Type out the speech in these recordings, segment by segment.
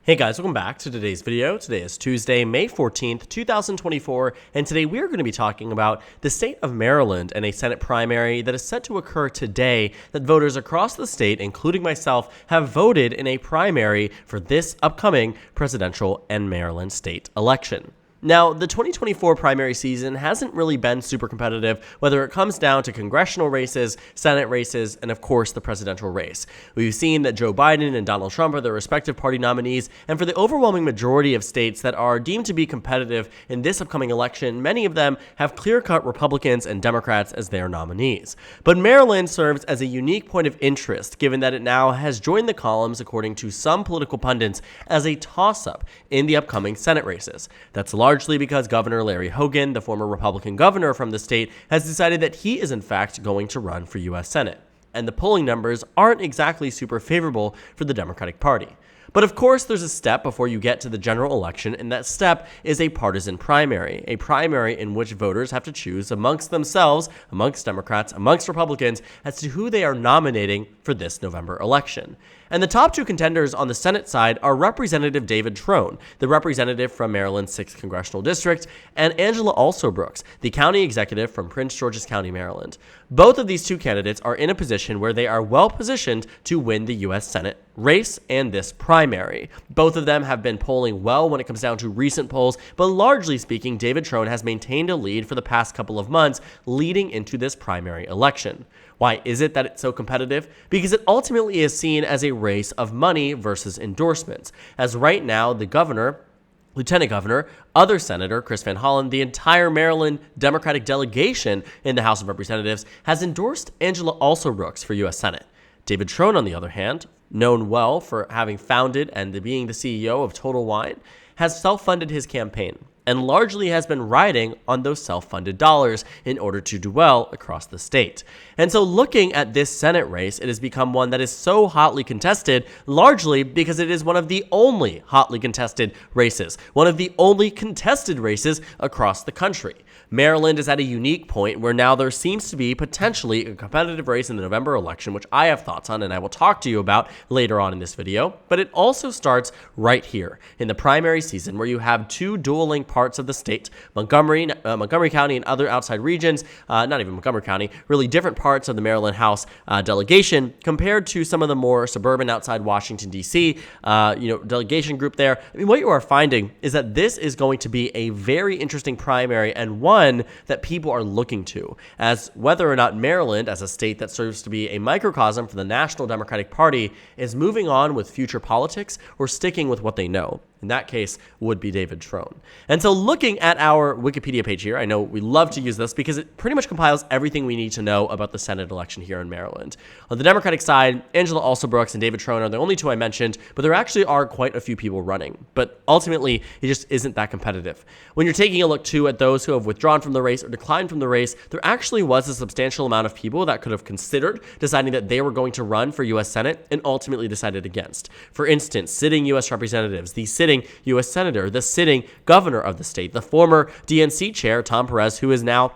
Hey guys, welcome back to today's video. Today is Tuesday, May 14th, 2024, and today we are going to be talking about the state of Maryland and a Senate primary that is set to occur today that voters across the state, including myself, have voted in a primary for this upcoming presidential and Maryland state election. Now, the 2024 primary season hasn't really been super competitive, whether it comes down to congressional races, Senate races, and of course the presidential race. We've seen that Joe Biden and Donald Trump are their respective party nominees, and for the overwhelming majority of states that are deemed to be competitive in this upcoming election, many of them have clear-cut Republicans and Democrats as their nominees. But Maryland serves as a unique point of interest, given that it now has joined the columns, according to some political pundits, as a toss-up in the upcoming Senate races. That's largely because Governor Larry Hogan, the former Republican governor from the state, has decided that he is in fact going to run for U.S. Senate. And the polling numbers aren't exactly super favorable for the Democratic Party. But of course, there's a step before you get to the general election, and that step is a partisan primary, a primary in which voters have to choose amongst themselves, amongst Democrats, amongst Republicans, as to who they are nominating for this November election. And the top two contenders on the Senate side are Representative David Tron, the representative from Maryland's 6th Congressional District, and Angela Alsobrooks, the county executive from Prince George's County, Maryland. Both of these two candidates are in a position where they are well positioned to win the U.S. Senate race and this primary. Both of them have been polling well when it comes down to recent polls, but largely speaking, David Tron has maintained a lead for the past couple of months leading into this primary election. Why is it that it's so competitive? Because it ultimately is seen as a race of money versus endorsements. As right now, the governor, Lieutenant Governor, other Senator Chris Van Hollen, the entire Maryland Democratic delegation in the House of Representatives has endorsed Angela Alsobrooks for U.S. Senate. David Tron, on the other hand, known well for having founded and being the CEO of Total Wine, has self-funded his campaign and largely has been riding on those self-funded dollars in order to do well across the state. And so looking at this Senate race, it has become one that is so hotly contested, largely because it is one of the only hotly contested races, one of the only contested races across the country. Maryland is at a unique point where now there seems to be potentially a competitive race in the November election, which I have thoughts on and I will talk to you about later on in this video. But it also starts right here in the primary season where you have two dueling parts of the state, Montgomery County and other outside regions, not even Montgomery County, really different parts of the Maryland House delegation compared to some of the more suburban outside Washington, D.C., delegation group there. I mean, what you are finding is that this is going to be a very interesting primary and one that people are looking to as whether or not Maryland, as a state that serves to be a microcosm for the National Democratic Party, is moving on with future politics or sticking with what they know. In that case, would be David Tron. And so looking at our Wikipedia page here, I know we love to use this because it pretty much compiles everything we need to know about the Senate election here in Maryland. On the Democratic side, Angela Alsobrooks and David Tron are the only two I mentioned, but there actually are quite a few people running. But ultimately, it just isn't that competitive. When you're taking a look, too, at those who have withdrawn from the race or declined from the race, there actually was a substantial amount of people that could have considered deciding that they were going to run for U.S. Senate and ultimately decided against. For instance, sitting U.S. representatives, the sitting U.S. Senator, the sitting governor of the state, the former DNC chair, Tom Perez, who is now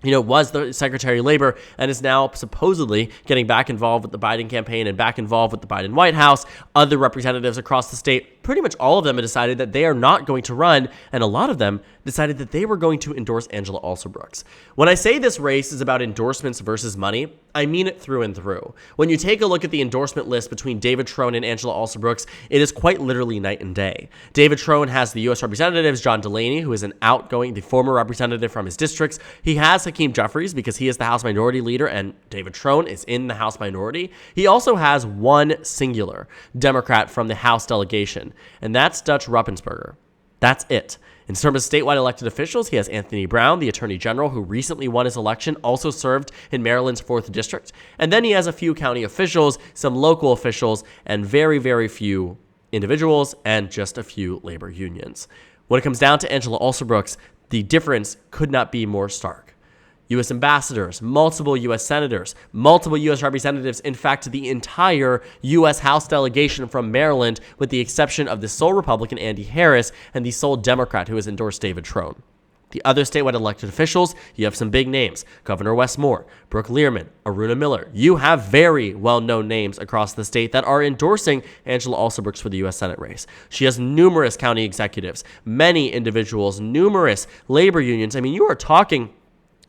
was the Secretary of Labor and is now supposedly getting back involved with the Biden campaign and back involved with the Biden White House. Other representatives across the state, pretty much all of them have decided that they are not going to run, and a lot of them decided that they were going to endorse Angela Alsobrooks. When I say this race is about endorsements versus money, I mean it through and through. When you take a look at the endorsement list between David Tron and Angela Alsobrooks, it is quite literally night and day. David Tron has the U.S. Representatives, John Delaney, who is the former representative from his districts. He has Hakeem Jeffries because he is the House Minority Leader and David Tron is in the House Minority. He also has one singular Democrat from the House delegation, and that's Dutch Ruppensberger. That's it. In terms of statewide elected officials, he has Anthony Brown, the Attorney General, who recently won his election, also served in Maryland's 4th District. And then he has a few county officials, some local officials, and very, very few individuals, and just a few labor unions. When it comes down to Angela Alsobrooks, the difference could not be more stark. U.S. ambassadors, multiple U.S. senators, multiple U.S. representatives, in fact, the entire U.S. House delegation from Maryland, with the exception of the sole Republican, Andy Harris, and the sole Democrat who has endorsed David Tron. The other statewide elected officials, you have some big names. Governor Wes Moore, Brooke Learman, Aruna Miller. You have very well-known names across the state that are endorsing Angela Alsobrooks for the U.S. Senate race. She has numerous county executives, many individuals, numerous labor unions. I mean, you are talking...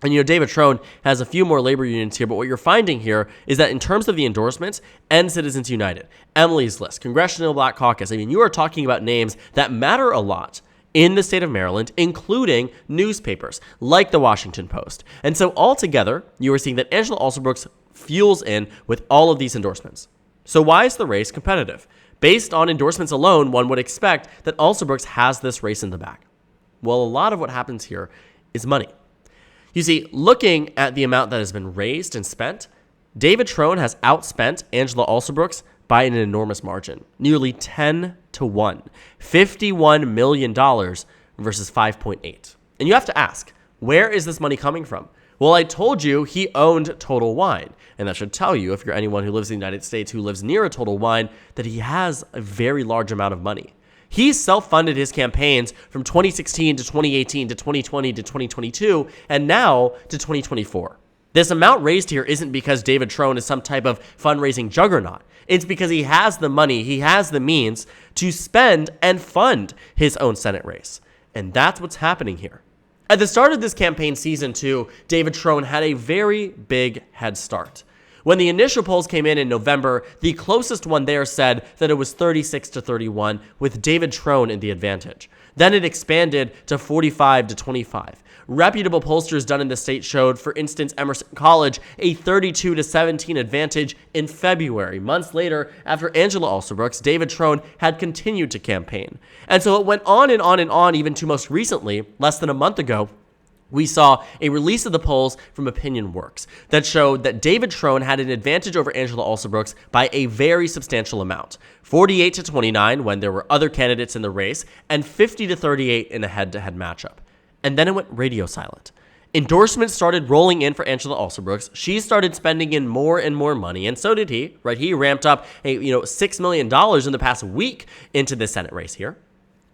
And, David Tron has a few more labor unions here, but what you're finding here is that in terms of the endorsements, End Citizens United, Emily's List, Congressional Black Caucus, I mean, you are talking about names that matter a lot in the state of Maryland, including newspapers like the Washington Post. And so altogether, you are seeing that Angela Alsobrooks fuels in with all of these endorsements. So why is the race competitive? Based on endorsements alone, one would expect that Alsobrooks has this race in the bag. Well, a lot of what happens here is money. You see, looking at the amount that has been raised and spent, David Tron has outspent Angela Alsobrooks by an enormous margin, nearly 10 to 1, $51 million versus 5.8. And you have to ask, where is this money coming from? Well, I told you he owned Total Wine, and that should tell you, if you're anyone who lives in the United States who lives near a Total Wine, that he has a very large amount of money. He self-funded his campaigns from 2016 to 2018 to 2020 to 2022 and now to 2024. This amount raised here isn't because David Tron is some type of fundraising juggernaut. It's because he has the money, he has the means to spend and fund his own Senate race. And that's what's happening here. At the start of this campaign season 2, David Tron had a very big head start. When the initial polls came in November, the closest one there said that it was 36 to 31, with David Tron in the advantage. Then it expanded to 45 to 25. Reputable pollsters done in the state showed, for instance, Emerson College a 32 to 17 advantage in February. Months later, after Angela Alsobrooks, David Tron had continued to campaign. And so it went on and on and on, even to most recently, less than a month ago, we saw a release of the polls from Opinion Works that showed that David Tron had an advantage over Angela Alsobrooks by a very substantial amount, 48 to 29 when there were other candidates in the race, and 50 to 38 in a head-to-head matchup. And then it went radio silent. Endorsements started rolling in for Angela Alsobrooks. She started spending in more and more money, and so did he, right? He ramped up $6 million in the past week into the Senate race here.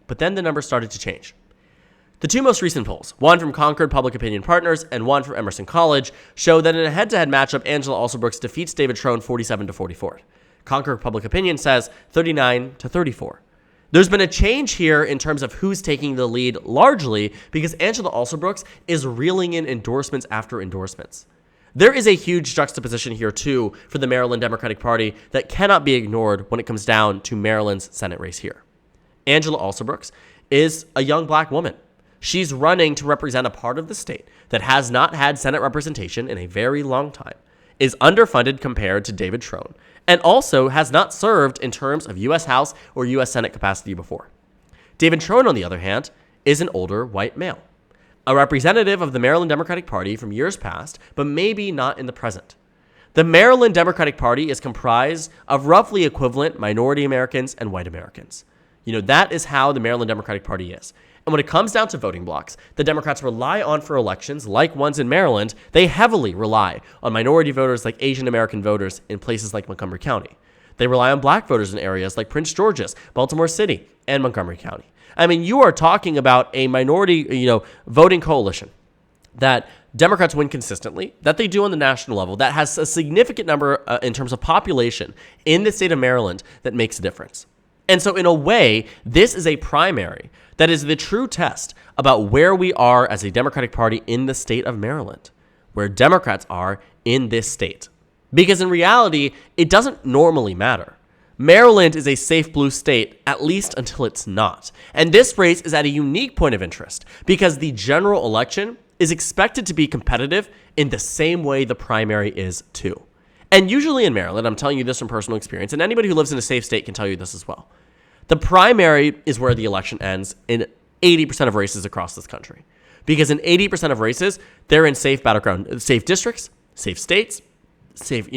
But then the numbers started to change. The two most recent polls, one from Concord Public Opinion Partners and one from Emerson College, show that in a head-to-head matchup, Angela Alsobrooks defeats David Tron 47 to 44. Concord Public Opinion says 39 to 34. There's been a change here in terms of who's taking the lead, largely because Angela Alsobrooks is reeling in endorsements after endorsements. There is a huge juxtaposition here, too, for the Maryland Democratic Party that cannot be ignored when it comes down to Maryland's Senate race here. Angela Alsobrooks is a young black woman. She's running to represent a part of the state that has not had Senate representation in a very long time, is underfunded compared to David Tron, and also has not served in terms of U.S. House or U.S. Senate capacity before. David Tron, on the other hand, is an older white male, a representative of the Maryland Democratic Party from years past, but maybe not in the present. The Maryland Democratic Party is comprised of roughly equivalent minority Americans and white Americans. That is how the Maryland Democratic Party is. And when it comes down to voting blocks, the Democrats rely on for elections like ones in Maryland, they heavily rely on minority voters like Asian American voters in places like Montgomery County. They rely on black voters in areas like Prince George's, Baltimore City, and Montgomery County. I mean, you are talking about a minority, voting coalition that Democrats win consistently, that they do on the national level, that has a significant number in terms of population in the state of Maryland that makes a difference. And so in a way, this is a primary that is the true test about where we are as a Democratic Party in the state of Maryland, where Democrats are in this state. Because in reality, it doesn't normally matter. Maryland is a safe blue state, at least until it's not. And this race is at a unique point of interest because the general election is expected to be competitive in the same way the primary is too. And usually in Maryland, I'm telling you this from personal experience, and anybody who lives in a safe state can tell you this as well. The primary is where the election ends in 80% of races across this country. Because in 80% of races, they're in safe battleground, safe districts, safe states, safe,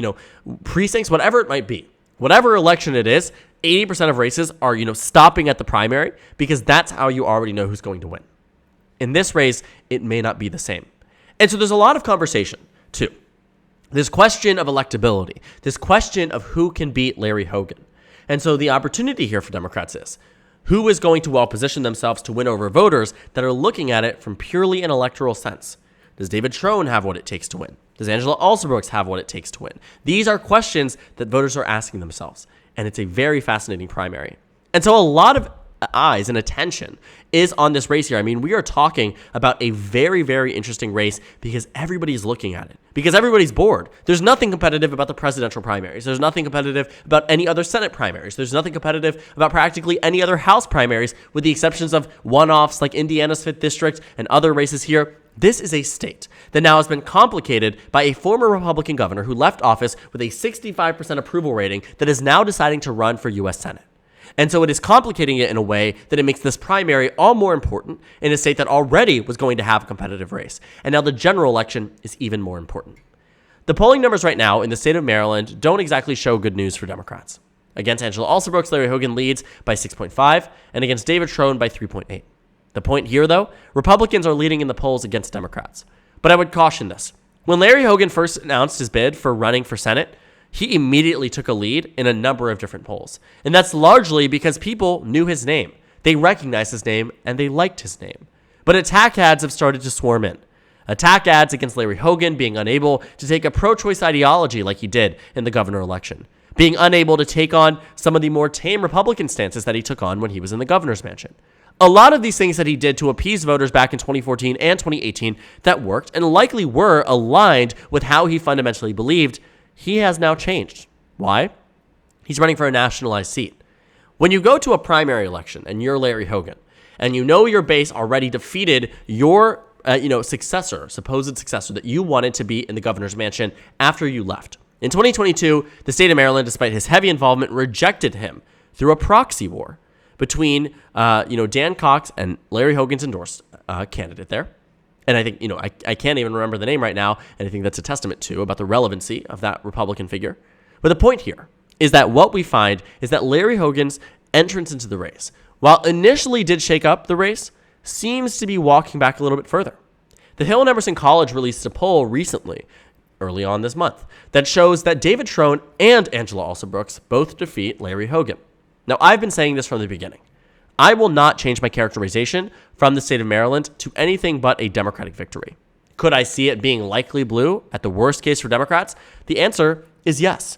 precincts, whatever it might be. Whatever election it is, 80% of races are, stopping at the primary because that's how you already know who's going to win. In this race, it may not be the same. And so there's a lot of conversation, too. This question of electability, this question of who can beat Larry Hogan. And so the opportunity here for Democrats is, Who is going to well position themselves to win over voters that are looking at it from purely an electoral sense? Does David Tron have what it takes to win? Does Angela Alsobrooks have what it takes to win? These are questions that voters are asking themselves, and it's a very fascinating primary. And so a lot of eyes and attention is on this race here. I mean, we are talking about a very, very interesting race because everybody's looking at it, because everybody's bored. There's nothing competitive about the presidential primaries. There's nothing competitive about any other Senate primaries. There's nothing competitive about practically any other House primaries, with the exceptions of one-offs like Indiana's 5th District and other races here. This is a state that now has been complicated by a former Republican governor who left office with a 65% approval rating that is now deciding to run for U.S. Senate. And so it is complicating it in a way that it makes this primary all more important in a state that already was going to have a competitive race. And now the general election is even more important. The polling numbers right now in the state of Maryland don't exactly show good news for Democrats. Against Angela Alsobrooks, Larry Hogan leads by 6.5, and against David Tron by 3.8. The point here, though, Republicans are leading in the polls against Democrats. But I would caution this. When Larry Hogan first announced his bid for running for Senate, he immediately took a lead in a number of different polls. And that's largely because people knew his name. They recognized his name, and they liked his name. But attack ads have started to swarm in. Attack ads against Larry Hogan being unable to take a pro-choice ideology like he did in the governor election. Being unable to take on some of the more tame Republican stances that he took on when he was in the governor's mansion. A lot of these things that he did to appease voters back in 2014 and 2018 that worked and likely were aligned with how he fundamentally believed, he has now changed. Why? He's running for a nationalized seat. When you go to a primary election and you're Larry Hogan, and you know your base already defeated your supposed successor that you wanted to be in the governor's mansion after you left. In 2022, the state of Maryland, despite his heavy involvement, rejected him through a proxy war between Dan Cox and Larry Hogan's endorsed candidate there. And I think, I can't even remember the name right now, and I think that's a testament to about the relevancy of that Republican figure. But the point here is that what we find is that Larry Hogan's entrance into the race, while initially did shake up the race, seems to be walking back a little bit further. The Hill and Emerson College released a poll recently, early on this month, that shows that David Tron and Angela Alsobrooks both defeat Larry Hogan. Now, I've been saying this from the beginning. I will not change my characterization from the state of Maryland to anything but a Democratic victory. Could I see it being likely blue at the worst case for Democrats? The answer is yes.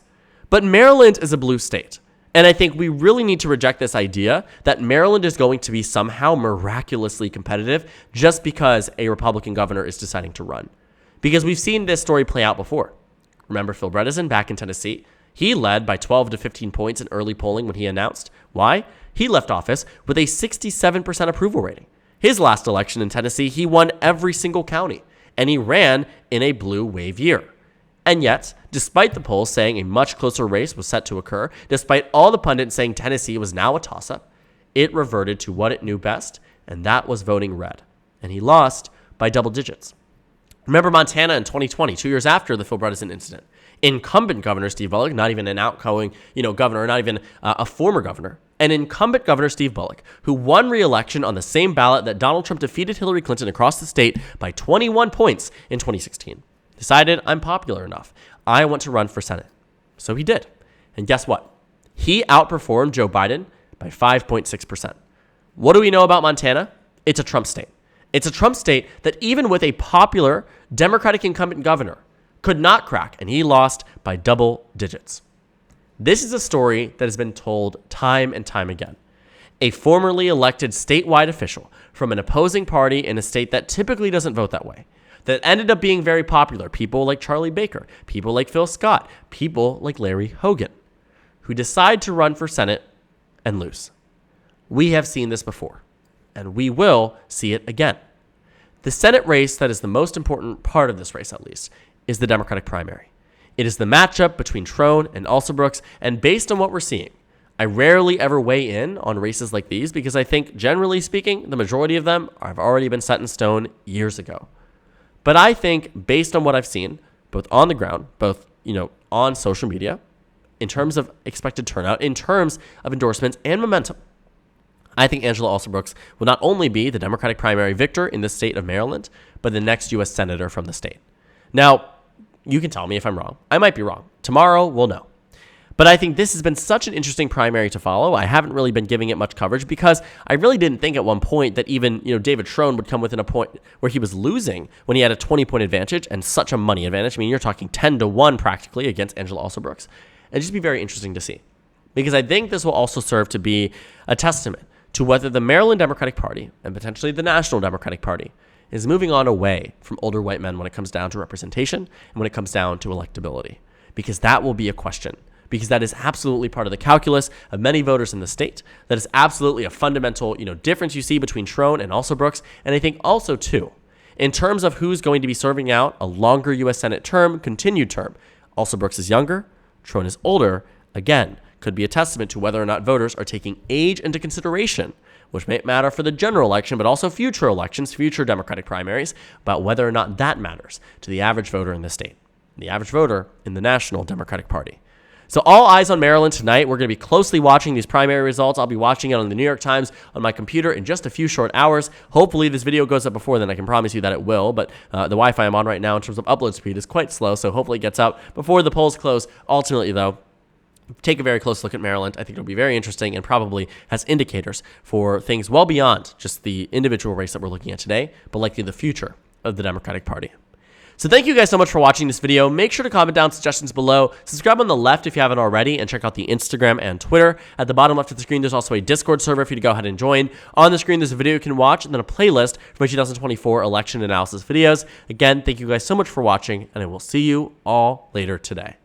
But Maryland is a blue state. And I think we really need to reject this idea that Maryland is going to be somehow miraculously competitive just because a Republican governor is deciding to run. Because we've seen this story play out before. Remember Phil Bredesen back in Tennessee? He led by 12 to 15 points in early polling when he announced. Why? He left office with a 67% approval rating. His last election in Tennessee, he won every single county, and he ran in a blue wave year. And yet, despite the polls saying a much closer race was set to occur, despite all the pundits saying Tennessee was now a toss-up, it reverted to what it knew best, and that was voting red. And he lost by double digits. Remember Montana in 2020, 2 years after the Phil Bredesen incident. Incumbent Governor Steve Bullock, not even an outgoing, governor, not even a former governor, an incumbent Governor Steve Bullock, who won re-election on the same ballot that Donald Trump defeated Hillary Clinton across the state by 21 points in 2016, decided I'm popular enough. I want to run for Senate. So he did. And guess what? He outperformed Joe Biden by 5.6%. What do we know about Montana? It's a Trump state. It's a Trump state that even with a popular Democratic incumbent governor could not crack, and he lost by double digits. This is a story that has been told time and time again. A formerly elected statewide official from an opposing party in a state that typically doesn't vote that way, that ended up being very popular, people like Charlie Baker, people like Phil Scott, people like Larry Hogan, who decide to run for Senate and lose. We have seen this before, and we will see it again. The Senate race that is the most important part of this race, at least, is the Democratic primary. It is the matchup between Tron and Alsobrooks, and based on what we're seeing, I rarely ever weigh in on races like these because I think, generally speaking, the majority of them have already been set in stone years ago. But I think, based on what I've seen, both on the ground, both on social media, in terms of expected turnout, in terms of endorsements and momentum, I think Angela Alsobrooks will not only be the Democratic primary victor in the state of Maryland, but the next U.S. senator from the state. Now, you can tell me if I'm wrong. I might be wrong. Tomorrow, we'll know. But I think this has been such an interesting primary to follow. I haven't really been giving it much coverage because I really didn't think at one point that even, David Tron would come within a point where he was losing when he had a 20-point advantage and such a money advantage. I mean, you're talking 10-1 practically against Angela Alsobrooks. It'd just be very interesting to see, because I think this will also serve to be a testament to whether the Maryland Democratic Party and potentially the National Democratic Party is moving on away from older white men when it comes down to representation and when it comes down to electability, because that will be a question. Because that is absolutely part of the calculus of many voters in the state. That is absolutely a fundamental, difference you see between Tron and Alsobrooks. And I think also, too, in terms of who's going to be serving out a longer U.S. Senate term, continued term, Alsobrooks is younger, Tron is older, again, could be a testament to whether or not voters are taking age into consideration, which may matter for the general election, but also future elections, future Democratic primaries, about whether or not that matters to the average voter in the state, the average voter in the National Democratic Party. So all eyes on Maryland tonight. We're going to be closely watching these primary results. I'll be watching it on the New York Times on my computer in just a few short hours. Hopefully this video goes up before then. I can promise you that it will, but the Wi-Fi I'm on right now in terms of upload speed is quite slow, so hopefully it gets out before the polls close. Ultimately, though, take a very close look at Maryland. I think it'll be very interesting and probably has indicators for things well beyond just the individual race that we're looking at today, but likely the future of the Democratic Party. So thank you guys so much for watching this video. Make sure to comment down suggestions below. Subscribe on the left if you haven't already, and check out the Instagram and Twitter. At the bottom left of the screen, there's also a Discord server for you to go ahead and join. On the screen, there's a video you can watch, and then a playlist for my 2024 election analysis videos. Again, thank you guys so much for watching, and I will see you all later today.